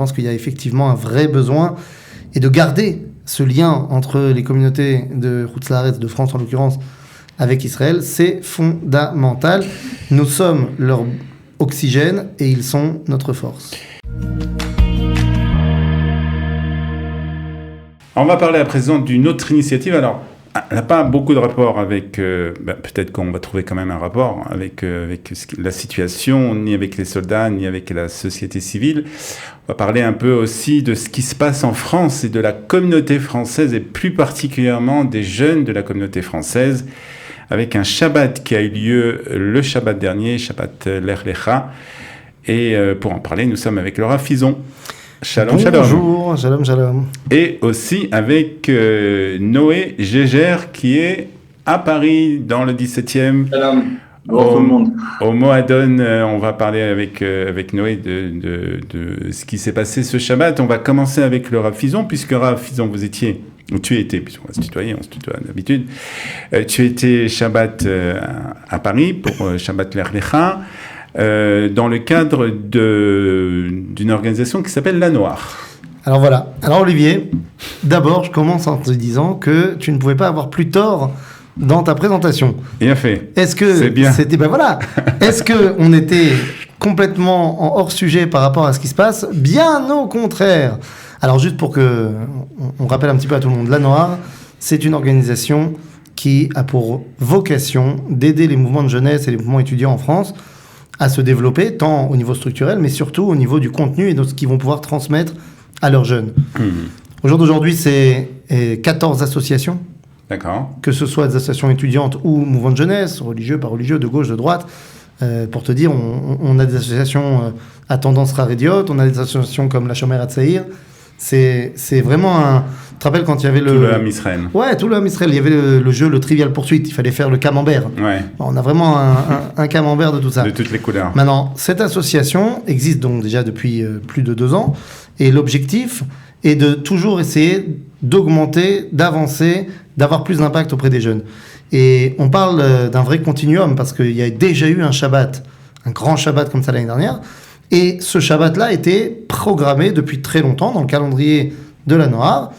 pense qu'il y a effectivement un vrai besoin et de garder ce lien entre les communautés de Chutz La'aretz, de France en l'occurrence, avec Israël, c'est fondamental. Nous sommes leur oxygène et ils sont notre force. On va parler à présent d'une autre initiative. Alors, elle n'a pas beaucoup de rapport avec... peut-être qu'on va trouver quand même un rapport avec la situation, ni avec les soldats, ni avec la société civile. On va parler un peu aussi de ce qui se passe en France et de la communauté française, et plus particulièrement des jeunes de la communauté française, avec un Shabbat qui a eu lieu le Shabbat dernier, Shabbat Lech Lecha. Et pour en parler, nous sommes avec Laura Fison. Shalom, bonjour, shalom, shalom. Et aussi avec Noé Gégère qui est à Paris dans le 17e. Shalom. Bonjour tout le monde. Au Moadon, on va parler avec Noé de ce qui s'est passé ce Shabbat. On va commencer avec le Rav Fison, puisque Rav Fison, tu étais, puisqu'on va se tutoyer, on se tutoie d'habitude, tu étais Shabbat à Paris pour Shabbat Lech Lecha. Dans le cadre d'une organisation qui s'appelle La Noire. Alors voilà. Alors Olivier, d'abord je commence en te disant que tu ne pouvais pas avoir plus tort dans ta présentation. Bien fait. Est-ce que c'est bien. Est-ce que on était complètement en hors sujet par rapport à ce qui se passe? Bien au contraire. Alors juste pour que on rappelle un petit peu à tout le monde, La Noire, c'est une organisation qui a pour vocation d'aider les mouvements de jeunesse et les mouvements étudiants en France à se développer, tant au niveau structurel, mais surtout au niveau du contenu et de ce qu'ils vont pouvoir transmettre à leurs jeunes. Au jour d'aujourd'hui, c'est 14 associations. D'accord. Que ce soit des associations étudiantes ou mouvements de jeunesse, religieux, pas religieux, de gauche, de droite. Pour te dire, on a des associations à tendance rarédiote, on a des associations comme la Shomer Hatzaïr. C'est vraiment un... Tu te rappelles quand il y avait Tout le Ham Israël. Ouais, tout le Ham Israël. Il y avait le jeu, le Trivial Pursuit. Il fallait faire le camembert. Ouais. On a vraiment un camembert de tout ça. De toutes les couleurs. Maintenant, cette association existe donc déjà depuis plus de 2 ans. Et l'objectif est de toujours essayer d'augmenter, d'avancer, d'avoir plus d'impact auprès des jeunes. Et on parle d'un vrai continuum parce qu'il y a déjà eu un Shabbat, un grand Shabbat comme ça l'année dernière. Et ce Shabbat-là était programmé depuis très longtemps dans le calendrier de La Noire.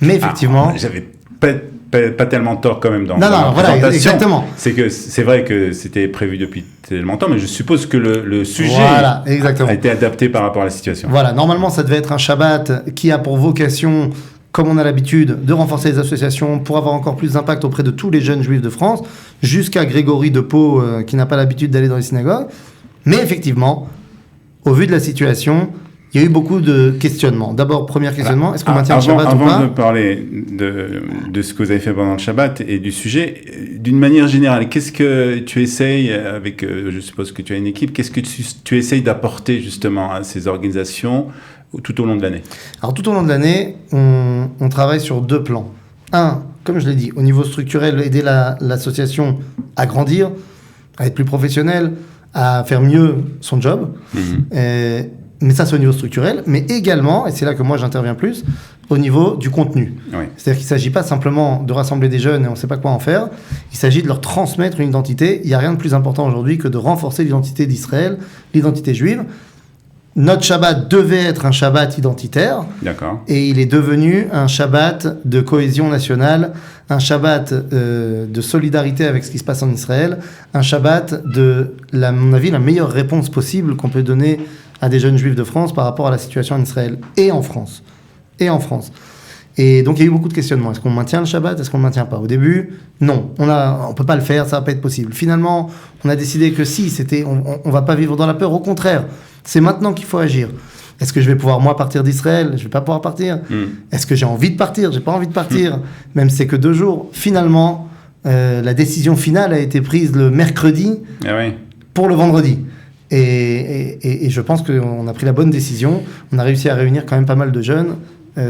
Mais effectivement... j'avais pas tellement tort quand même dans la présentation. Voilà, exactement. C'est vrai que c'était prévu depuis tellement longtemps, mais je suppose que le sujet a été adapté par rapport à la situation. Voilà, normalement ça devait être un Shabbat qui a pour vocation, comme on a l'habitude, de renforcer les associations pour avoir encore plus d'impact auprès de tous les jeunes juifs de France, jusqu'à Grégory de Pau qui n'a pas l'habitude d'aller dans les synagogues. Mais effectivement, au vu de la situation... Il y a eu beaucoup de questionnements. D'abord, premier questionnement, est-ce qu'on maintient le Shabbat ou pas ? Avant de parler de ce que vous avez fait pendant le Shabbat et du sujet, d'une manière générale, qu'est-ce que tu essayes avec, je suppose que tu as une équipe, qu'est-ce que tu essayes d'apporter justement à ces organisations tout au long de l'année ? Alors tout au long de l'année, on travaille sur 2 plans. Un, comme je l'ai dit, au niveau structurel, aider l'association à grandir, à être plus professionnelle, à faire mieux son job. Mais ça, c'est au niveau structurel, mais également, et c'est là que moi j'interviens plus, au niveau du contenu. Oui. C'est-à-dire qu'il ne s'agit pas simplement de rassembler des jeunes et on ne sait pas quoi en faire, il s'agit de leur transmettre une identité. Il n'y a rien de plus important aujourd'hui que de renforcer l'identité d'Israël, l'identité juive. Notre Shabbat devait être un Shabbat identitaire, d'accord. Et il est devenu un Shabbat de cohésion nationale, un Shabbat de solidarité avec ce qui se passe en Israël, un Shabbat de, à mon avis, la meilleure réponse possible qu'on peut donner à des jeunes juifs de France par rapport à la situation en Israël et en France. Et donc il y a eu beaucoup de questionnements. Est-ce qu'on maintient le Shabbat ? Est-ce qu'on ne le maintient pas ? Au début, non. On ne peut pas le faire, ça ne va pas être possible. Finalement, on a décidé que si, on ne va pas vivre dans la peur. Au contraire, c'est maintenant qu'il faut agir. Est-ce que je vais pouvoir, moi, partir d'Israël ? Je ne vais pas pouvoir partir. Est-ce que j'ai envie de partir ? Je n'ai pas envie de partir. Même si c'est que 2 jours. Finalement, la décision finale a été prise le mercredi pour le vendredi. Et je pense qu'on a pris la bonne décision. On a réussi à réunir quand même pas mal de jeunes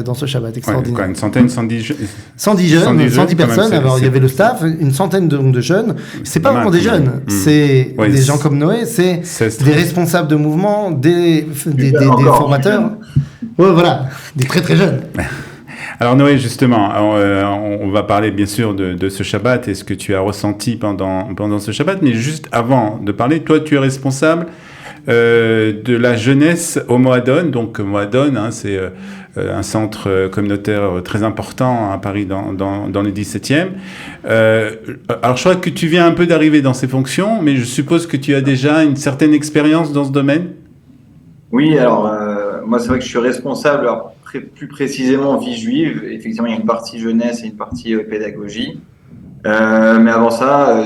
dans ce Shabbat extraordinaire. Quoi, une centaine, 110 jeunes 110 personnes. Alors, il y avait le staff, une centaine de jeunes. C'est pas vraiment des jeunes, c'est des gens comme Noé, c'est des responsables de mouvement, des formateurs. Ouais, voilà, des très très jeunes. Alors Noé, justement, on va parler bien sûr de ce Shabbat et ce que tu as ressenti pendant ce Shabbat, mais juste avant de parler, toi tu es responsable de la jeunesse au Moadone. Donc Moadone, c'est un centre communautaire très important à Paris dans le 17e. Alors je crois que tu viens un peu d'arriver dans ces fonctions, mais je suppose que tu as déjà une certaine expérience dans ce domaine. Oui, alors moi c'est vrai que je suis responsable, alors, plus précisément vie juive. Effectivement, il y a une partie jeunesse et une partie pédagogie. Mais avant ça,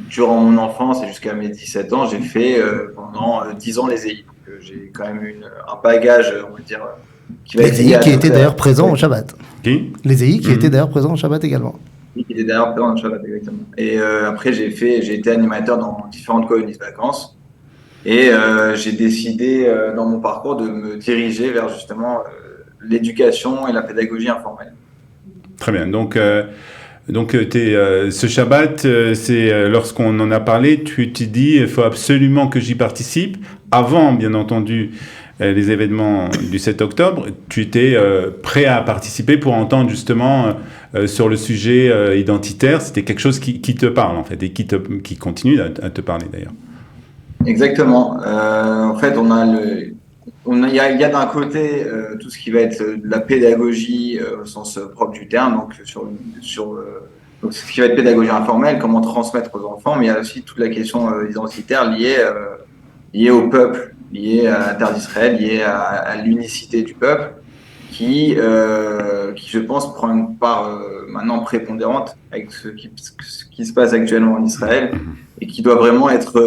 durant mon enfance et jusqu'à mes 17 ans, j'ai fait pendant 10 ans les EI. Donc j'ai quand même un bagage, on va dire, qui va être les EI qui étaient d'ailleurs présents au Shabbat. Qui Les EI qui étaient d'ailleurs présents au Shabbat également. Qui étaient d'ailleurs présents au Shabbat, exactement. Et après, j'ai été animateur dans différentes colonies de vacances. Et j'ai décidé dans mon parcours de me diriger vers justement l'éducation et la pédagogie informelle. Très bien. Donc ce Shabbat, c'est lorsqu'on en a parlé, tu t'es dit il faut absolument que j'y participe. Avant, bien entendu, les événements du 7 octobre, tu étais prêt à participer pour entendre justement sur le sujet identitaire. C'était quelque chose qui te parle en fait et qui continue à te parler d'ailleurs. Exactement. En fait, il y a d'un côté tout ce qui va être de la pédagogie au sens propre du terme, donc donc ce qui va être pédagogie informelle, comment transmettre aux enfants, mais il y a aussi toute la question identitaire liée au peuple, liée à la terre d'Israël, liée à l'unicité du peuple, qui je pense prend une part maintenant prépondérante avec ce qui se passe actuellement en Israël et qui doit vraiment être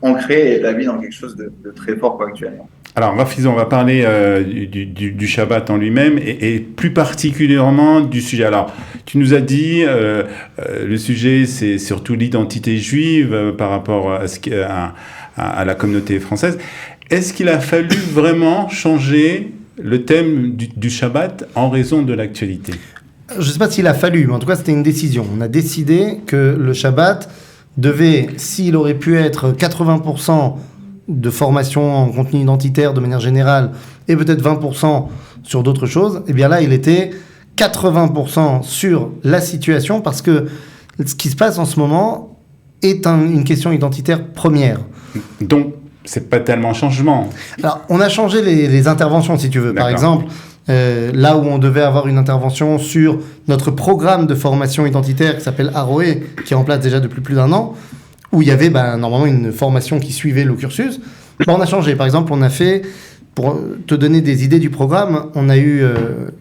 ancré et établi dans quelque chose de très fort actuellement. Alors, Rafizo, on va parler du Shabbat en lui-même et plus particulièrement du sujet. Alors, tu nous as dit, le sujet, c'est surtout l'identité juive par rapport à la communauté française. Est-ce qu'il a fallu vraiment changer le thème du Shabbat en raison de l'actualité ? Je ne sais pas s'il a fallu, mais en tout cas, c'était une décision. On a décidé que le Shabbat devait, s'il aurait pu être 80% de formation en contenu identitaire de manière générale et peut-être 20% sur d'autres choses, eh bien là, il était 80% sur la situation parce que ce qui se passe en ce moment est une question identitaire première. Donc, c'est pas tellement un changement. Alors, on a changé les interventions, si tu veux. Par exemple, là où on devait avoir une intervention sur notre programme de formation identitaire qui s'appelle Aroé, qui est en place déjà depuis plus d'1 an, où il y avait normalement une formation qui suivait le cursus, on a changé. Par exemple, on a fait, pour te donner des idées du programme, on a eu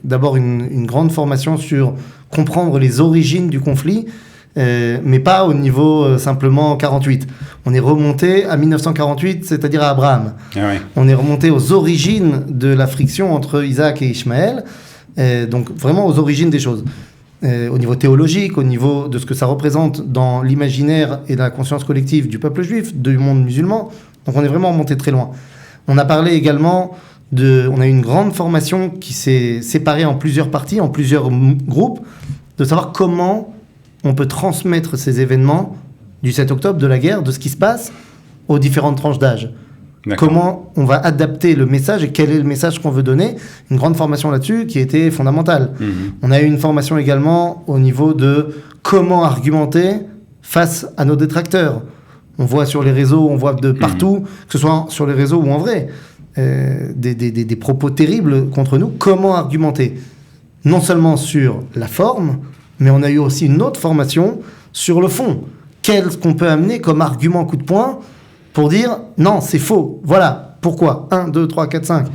d'abord une grande formation sur comprendre les origines du conflit, mais pas au niveau simplement 48. On est remonté à 1948, c'est-à-dire à Abraham. Ah oui. On est remonté aux origines de la friction entre Isaac et Ishmaël, donc vraiment aux origines des choses. Au niveau théologique, au niveau de ce que ça représente dans l'imaginaire et la conscience collective du peuple juif, du monde musulman. Donc on est vraiment remonté très loin. On a parlé également on a eu une grande formation qui s'est séparée en plusieurs parties, en plusieurs groupes, de savoir comment on peut transmettre ces événements du 7 octobre, de la guerre, de ce qui se passe aux différentes tranches d'âge. D'accord. Comment on va adapter le message et quel est le message qu'on veut donner. Une grande formation là-dessus qui était fondamentale. On a eu une formation également au niveau de comment argumenter face à nos détracteurs. On voit sur les réseaux, on voit de partout, que ce soit sur les réseaux ou en vrai, des propos terribles contre nous. Comment argumenter ? Non seulement sur la forme, mais on a eu aussi une autre formation sur le fond. Qu'est-ce qu'on peut amener comme argument coup de poing pour dire non, c'est faux. Voilà. Pourquoi ? 1, 2, 3, 4, 5.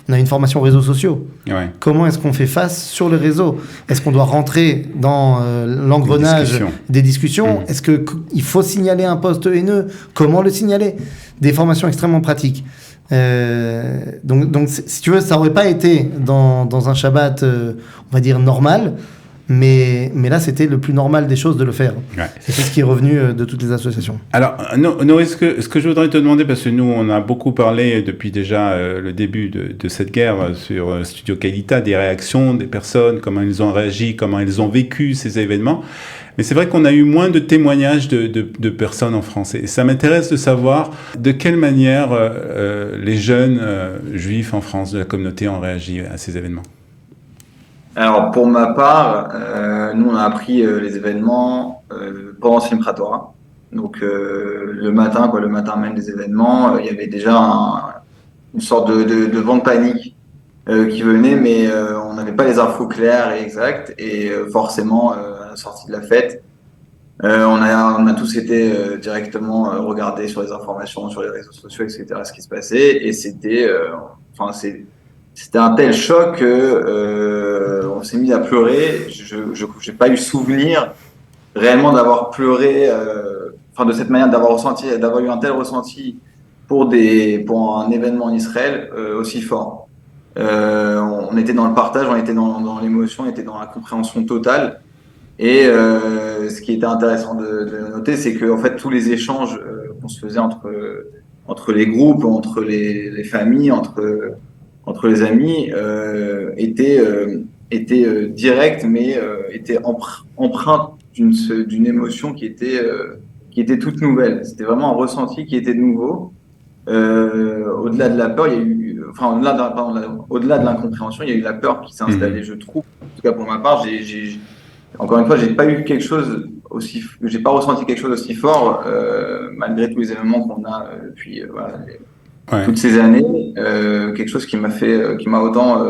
On a une formation réseaux sociaux. Ouais. Comment est-ce qu'on fait face sur les réseaux ? Est-ce qu'on doit rentrer dans l'engrenage des discussions ? Est-ce qu'il faut signaler un post haineux ? Comment le signaler ? Des formations extrêmement pratiques. Donc, si tu veux, ça n'aurait pas été dans un Shabbat, on va dire, normal. Mais là, c'était le plus normal des choses de le faire. Ouais. C'est ce qui est revenu de toutes les associations. Alors, Noé, ce que je voudrais te demander, parce que nous, on a beaucoup parlé depuis déjà le début de cette guerre sur Studio Qualita, des réactions des personnes, comment ils ont réagi, comment ils ont vécu ces événements. Mais c'est vrai qu'on a eu moins de témoignages de personnes en France. Et ça m'intéresse de savoir de quelle manière les jeunes juifs en France de la communauté ont réagi à ces événements. Alors, pour ma part, nous, on a appris les événements pendant Simchat Torah. Donc le matin même des événements, il y avait déjà une sorte de vent de panique qui venait, mais on n'avait pas les infos claires et exactes. Et forcément, à la sortie de la fête, on a tous été directement regarder sur les informations, sur les réseaux sociaux, etc., ce qui se passait. Et c'était un tel choc que on s'est mis à pleurer. Je n'ai pas eu souvenir réellement d'avoir pleuré, de cette manière, d'avoir eu un tel ressenti pour un événement en Israël aussi fort. On était dans le partage, on était dans l'émotion, on était dans la compréhension totale. Et ce qui était intéressant de noter, c'est que en fait tous les échanges qu'on se faisait entre les groupes, entre les familles, entre les amis, étaient directs, mais étaient empreintes d'une émotion qui était toute nouvelle. C'était vraiment un ressenti qui était nouveau. Au-delà de la peur, il y a eu, au-delà de l'incompréhension, il y a eu la peur qui s'est installée, je trouve. En tout cas, pour ma part, encore une fois, j'ai pas ressenti quelque chose aussi fort, malgré tous les événements qu'on a depuis toutes ces années. Quelque chose qui m'a autant.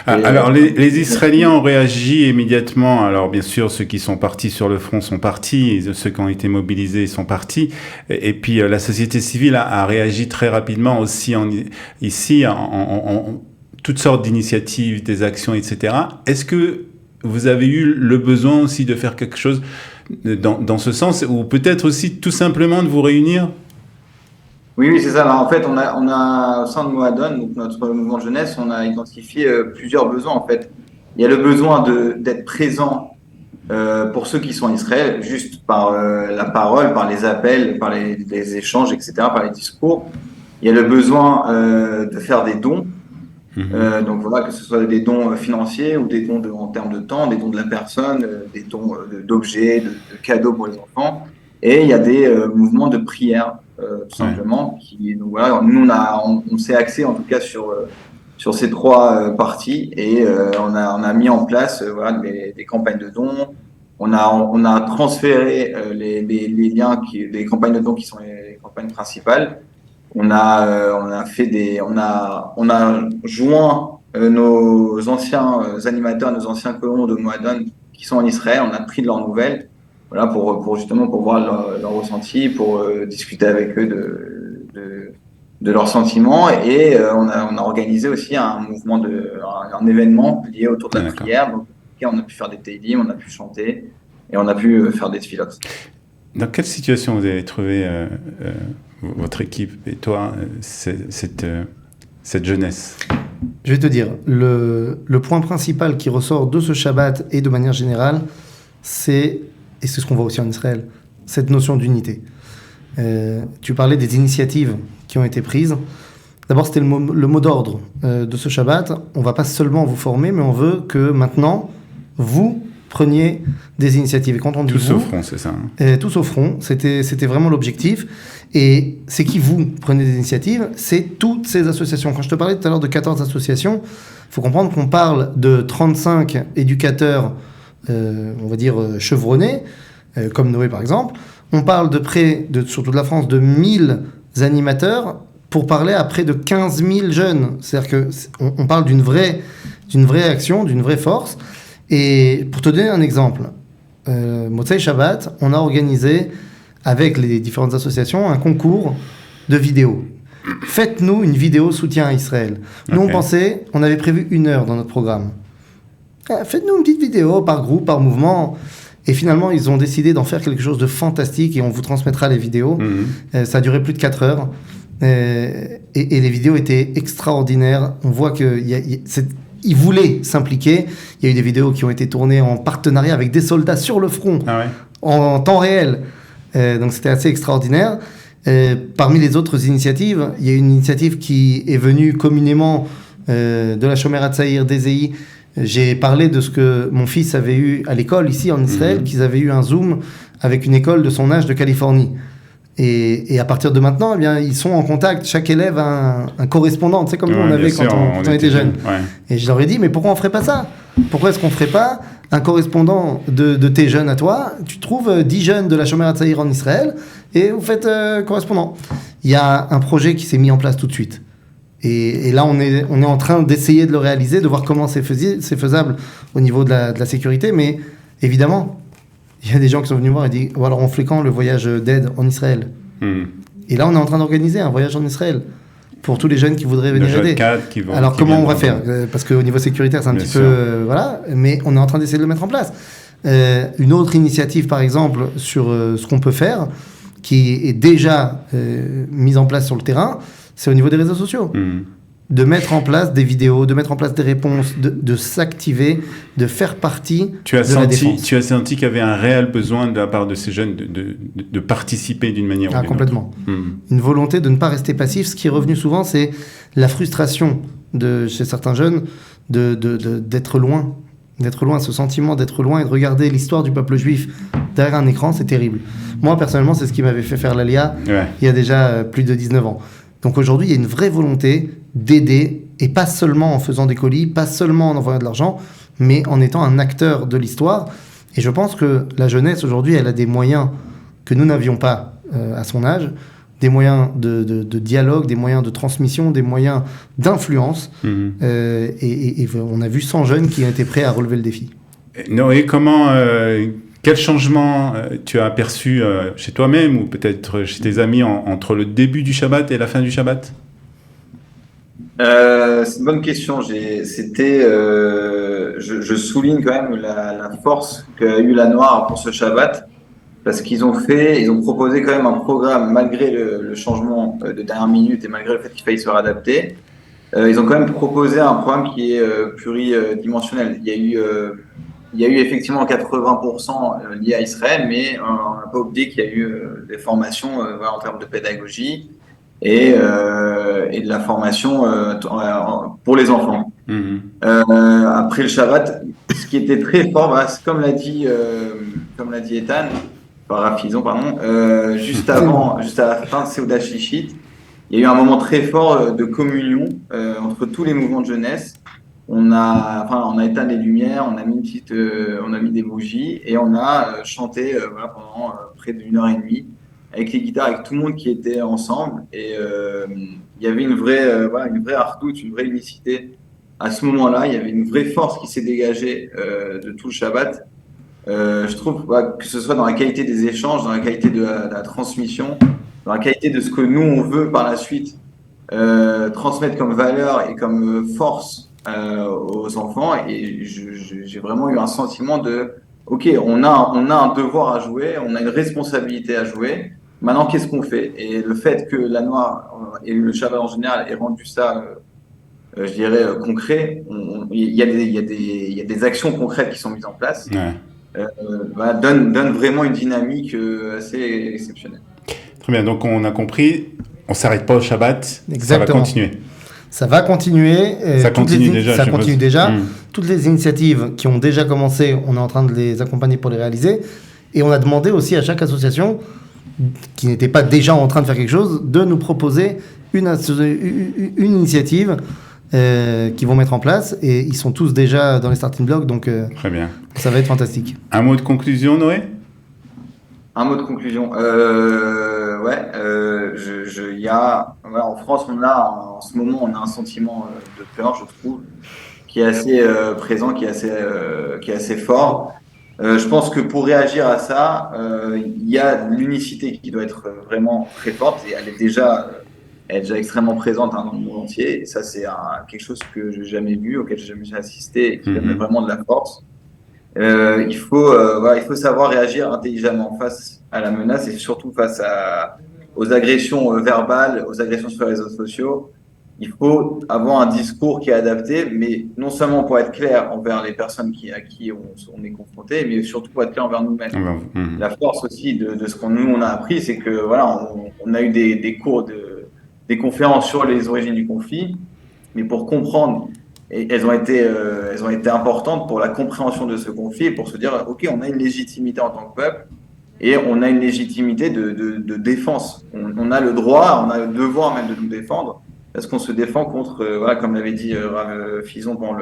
Alors, les Israéliens ont réagi immédiatement. Alors, bien sûr, ceux qui sont partis sur le front sont partis, et ceux qui ont été mobilisés sont partis. Et puis, la société civile a réagi très rapidement aussi ici, en toutes sortes d'initiatives, des actions, etc. Est-ce que vous avez eu le besoin aussi de faire quelque chose dans ce sens, ou peut-être aussi tout simplement de vous réunir? Oui, c'est ça. Alors, en fait, on a au sein de Moadon, donc notre mouvement jeunesse, on a identifié plusieurs besoins. En fait, il y a le besoin d'être présent pour ceux qui sont en Israël, juste par la parole, par les appels, par les échanges, etc., par les discours. Il y a le besoin de faire des dons. Donc voilà, que ce soit des dons financiers ou des dons en termes de temps, des dons de la personne, des dons d'objets, de cadeaux pour les enfants. Et il y a des mouvements de prière, tout simplement. Donc voilà, nous, on s'est axé en tout cas sur ces trois parties et on a mis en place des campagnes de dons. On a transféré les liens, les campagnes de dons qui sont les campagnes principales. On a joint nos anciens animateurs, nos anciens colons de Moadon qui sont en Israël. On a pris de leurs nouvelles, voilà, pour justement pour voir leur ressenti, pour discuter avec eux de leurs sentiments. Et on a organisé aussi un événement lié autour de la prière. Donc, on a pu faire des teilim, on a pu chanter et on a pu faire des tfilotes. Dans quelle situation vous avez trouvé votre équipe et toi, cette jeunesse? Je vais te dire, le point principal qui ressort de ce Shabbat et de manière générale, et c'est ce qu'on voit aussi en Israël, cette notion d'unité. Tu parlais des initiatives qui ont été prises. D'abord, c'était le mot d'ordre de ce Shabbat. On ne va pas seulement vous former, mais on veut que maintenant, vous preniez des initiatives. Et quand on dit tous au front, c'est ça, tous au front, c'était vraiment l'objectif. Et c'est qui vous prenez des initiatives? C'est toutes ces associations. Quand je te parlais tout à l'heure de 14 associations, il faut comprendre qu'on parle de 35 éducateurs, on va dire chevronnés, comme Noé par exemple. On parle sur toute la France, de 1000 animateurs pour parler à près de 15 000 jeunes. C'est-à-dire qu'on parle d'une vraie action, d'une vraie force. Et pour te donner un exemple, Motsei Shabbat, on a organisé avec les différentes associations un concours de vidéos. Faites-nous une vidéo soutien à Israël. Nous, on avait prévu 1 heure dans notre programme. Faites-nous une petite vidéo par groupe, par mouvement. Et finalement, ils ont décidé d'en faire quelque chose de fantastique et on vous transmettra les vidéos. Ça a duré plus de 4 heures. Et les vidéos étaient extraordinaires. On voit qu'ils voulaient s'impliquer. Il y a eu des vidéos qui ont été tournées en partenariat avec des soldats sur le front, en temps réel. Donc c'était assez extraordinaire. Parmi les autres initiatives, il y a une initiative qui est venue communément de la Shomer HaTzaïr, d'Ezei. J'ai parlé de ce que mon fils avait eu à l'école ici en Israël, qu'ils avaient eu un Zoom avec une école de son âge de Californie. Et à partir de maintenant, eh bien, ils sont en contact. Chaque élève a un correspondant, tu sais, comme nous on avait quand on était jeunes. Et je leur ai dit, mais pourquoi on ne ferait pas ça? Pourquoi est-ce qu'on ne ferait pas un correspondant de tes jeunes à toi? Tu trouves 10 jeunes de la Shomer HaTzaïr en Israël et vous faites correspondant. Il y a un projet qui s'est mis en place tout de suite. Et là, on est en train d'essayer de le réaliser, de voir comment c'est faisable au niveau de la sécurité. Mais évidemment, il y a des gens qui sont venus voir et disent oh, alors on fait quand le voyage d'aide en Israël? Et là, on est en train d'organiser un voyage en Israël pour tous les jeunes qui voudraient venir aider. Alors comment on va faire? Parce qu'au niveau sécuritaire, c'est un petit peu... voilà, mais on est en train d'essayer de le mettre en place. Une autre initiative, par exemple, sur ce qu'on peut faire, qui est déjà mise en place sur le terrain, c'est au niveau des réseaux sociaux. De mettre en place des vidéos, de mettre en place des réponses, de s'activer, de faire partie de la défense. Tu as senti qu'il y avait un réel besoin de la part de ces jeunes de participer d'une manière ou d'une autre. Complètement. Une volonté de ne pas rester passif. Ce qui est revenu souvent, c'est la frustration chez certains jeunes d'être loin. D'être loin, ce sentiment d'être loin et de regarder l'histoire du peuple juif derrière un écran, c'est terrible. Moi, personnellement, c'est ce qui m'avait fait faire l'Aliyah il y a déjà plus de 19 ans. Donc aujourd'hui, il y a une vraie volonté d'aider, et pas seulement en faisant des colis, pas seulement en envoyant de l'argent, mais en étant un acteur de l'histoire. Et je pense que la jeunesse, aujourd'hui, elle a des moyens que nous n'avions pas à son âge, des moyens de dialogue, des moyens de transmission, des moyens d'influence. Et on a vu 100 jeunes qui ont été prêts à relever le défi. Noé, quel changement tu as aperçu chez toi-même ou peut-être chez tes amis entre le début du Shabbat et la fin du Shabbat? C'est une bonne question. Je souligne quand même la force qu'a eu la Noire pour ce Shabbat, parce qu'ils ont proposé quand même un programme malgré le changement de dernière minute et malgré le fait qu'il faille se réadapter. Ils ont quand même proposé un programme qui est pluridimensionnel. Il y a eu effectivement 80% liés à Israël, mais on n'a pas oublié qu'il y a eu des formations en termes de pédagogie et de la formation pour les enfants. Après le Shabbat, ce qui était très fort, c'est comme l'a dit Ethan, Fison, juste à la fin de Seudat Shlichit, il y a eu un moment très fort de communion entre tous les mouvements de jeunesse. On a éteint les lumières, on a mis des bougies et on a chanté pendant près d'une heure et demie avec les guitares, avec tout le monde qui était ensemble. Et il y avait une vraie hardout, une vraie unicité à ce moment-là. Il y avait une vraie force qui s'est dégagée de tout le Shabbat. Je trouve que ce soit dans la qualité des échanges, dans la qualité de la transmission, dans la qualité de ce que nous on veut par la suite transmettre comme valeur et comme force aux enfants, et j'ai vraiment eu un sentiment de ok, on a un devoir à jouer, on a une responsabilité à jouer. Maintenant, qu'est-ce qu'on fait? Et le fait que la Noire et le Shabbat en général aient rendu ça, je dirais, concret, il y a des actions concrètes qui sont mises en place, donne vraiment une dynamique assez exceptionnelle. Très bien, donc on a compris, on s'arrête pas au Shabbat. Exactement. Ça va continuer. Ça va continuer. Ça continue déjà. Toutes les initiatives qui ont déjà commencé, on est en train de les accompagner pour les réaliser. Et on a demandé aussi à chaque association qui n'était pas déjà en train de faire quelque chose, de nous proposer une initiative qu'ils vont mettre en place. Et ils sont tous déjà dans les starting blocks, donc très bien. Ça va être fantastique. Un mot de conclusion, Noé? Un mot de conclusion. En France, en ce moment, on a un sentiment de peur, je trouve, qui est assez présent, qui est assez fort. Je pense que pour réagir à ça, il y a l'unicité qui doit être vraiment très forte, et elle est déjà extrêmement présente dans le monde entier. Et ça, c'est quelque chose que je n'ai jamais vu, auquel je n'ai jamais assisté, et qui donne vraiment de la force. Il faut savoir réagir intelligemment face à la menace, et surtout face aux agressions verbales, aux agressions sur les réseaux sociaux. Il faut avoir un discours qui est adapté, mais non seulement pour être clair envers les personnes à qui on est confronté, mais surtout pour être clair envers nous-mêmes. La force aussi de ce qu'on a appris, c'est que on a eu des cours, des conférences sur les origines du conflit, mais pour comprendre. Et elles ont été importantes pour la compréhension de ce conflit et pour se dire ok, on a une légitimité en tant que peuple et on a une légitimité de défense. On a le droit, on a le devoir même de nous défendre, parce qu'on se défend contre, comme l'avait dit Rav Fison pendant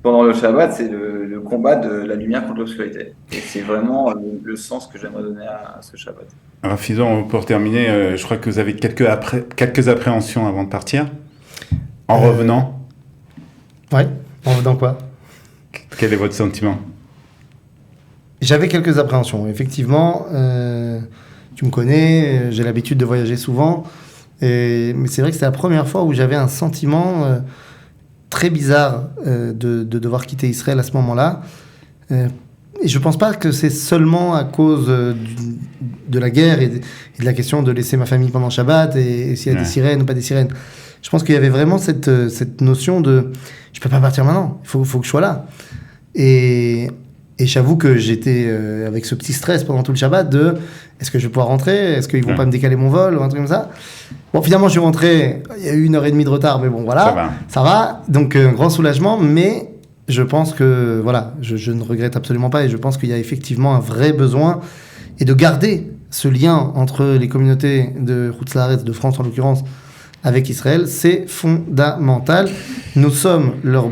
pendant le Shabbat, c'est le combat de la lumière contre l'obscurité. Et c'est vraiment le sens que j'aimerais donner à ce Shabbat. Alors, Fison, pour terminer, je crois que vous avez quelques appréhensions avant de partir. En revenant, Ouais, en revenant quoi? quel est votre sentiment? J'avais quelques appréhensions. Effectivement, tu me connais, j'ai l'habitude de voyager souvent. Mais c'est vrai que c'est la première fois où j'avais un sentiment très bizarre de devoir quitter Israël à ce moment-là. Et je ne pense pas que c'est seulement à cause de la guerre et de la question de laisser ma famille pendant Shabbat et s'il y a des sirènes ou pas des sirènes. Je pense qu'il y avait vraiment cette notion de je ne peux pas partir maintenant, il faut que je sois là. Et j'avoue que j'étais avec ce petit stress pendant tout le Shabbat de est-ce que je vais pouvoir rentrer? Est-ce qu'ils vont pas me décaler mon vol ou un truc comme ça? Bon, finalement, je suis rentré, il y a eu 1h30 de retard, mais bon, voilà. Ça va. Donc, un grand soulagement, mais je pense que, voilà, je ne regrette absolument pas et je pense qu'il y a effectivement un vrai besoin et de garder ce lien entre les communautés de Chutz La'aretz, de France en l'occurrence, avec Israël, c'est fondamental. Nous sommes leur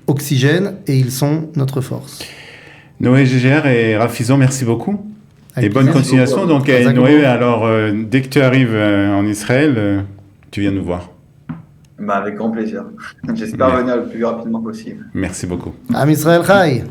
oxygène et ils sont notre force. Noé GGR et Rav Fison, merci beaucoup. Et bonne continuation. Donc, Noé, alors, dès que tu arrives en Israël, tu viens nous voir. Avec grand plaisir. J'espère venir le plus rapidement possible. Merci beaucoup. Am Israël Chai.